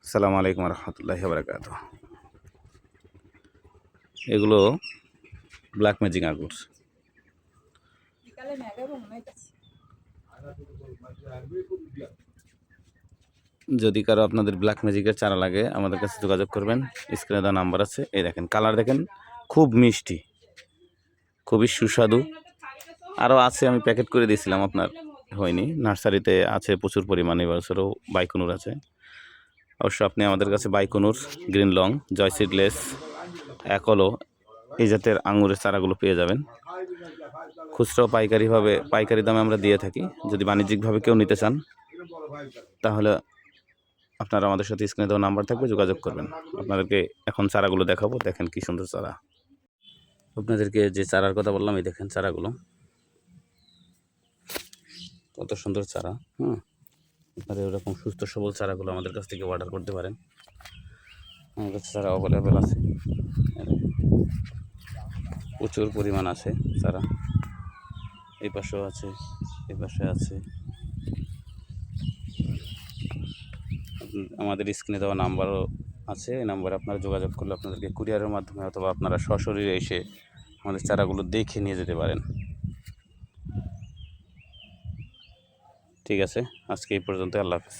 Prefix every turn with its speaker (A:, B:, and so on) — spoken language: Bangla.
A: আসসালামু আলাইকুম রহমতুল্লাহি ওয়া বারাকাতুহু। এগুলো ব্ল্যাক ম্যাজিক আঙ্গুর। যদি কারো আপনাদের ব্ল্যাক ম্যাজিকের চারা লাগে আমাদের কাছে যোগাযোগ করবেন। স্ক্রিনে দেওয়া নাম্বার আছে। এই দেখেন, কালার দেখেন, খুব মিষ্টি, খুবই সুস্বাদু। আরও আছে, আমি প্যাকেট করে দিয়েছিলাম, আপনার হয়নি। নার্সারিতে আছে প্রচুর পরিমাণে। এবছরও বাইকুনুর আছে। অবশ্য আপনি আমাদের কাছে বাইকুনুর, গ্রিন লং, জয় সিডলেস, অ্যাকলো এই জাতের আঙুরের চারাগুলো পেয়ে যাবেন। খুচরা পাইকারি দামে আমরা দিয়ে থাকি। যদি বাণিজ্যিকভাবে কেউ নিতে চান তাহলে আপনারা আমাদের সাথে স্ক্রিনে দেওয়া নাম্বার থাকবে, যোগাযোগ করবেন। আপনাদেরকে এখন চারাগুলো দেখাবো। দেখেন কি সুন্দর চারা। আপনাদেরকে যে চারার কথা বললাম, এই দেখেন চারাগুলো কত সুন্দর চারা। আপনারা এরকম সুস্থ সবল চারাগুলো আমাদের কাছ থেকে অর্ডার করতে পারেন। আমাদের কাছে চারা অ্যাভেলেবেল আছে, প্রচুর পরিমাণ আছে চারা। এই পাশেও আছে, এই পাশে আছে। আমাদের স্ক্রিনে দেওয়া নাম্বারও আছে। এই নাম্বারে আপনারা যোগাযোগ করলে আপনাদেরকে কুরিয়ারের মাধ্যমে অথবা আপনারা সশরীরে এসে আমাদের চারাগুলো দেখে নিয়ে যেতে পারেন। ঠিক আছে, আজকে এই পর্যন্ত। আল্লাহ হাফেজ।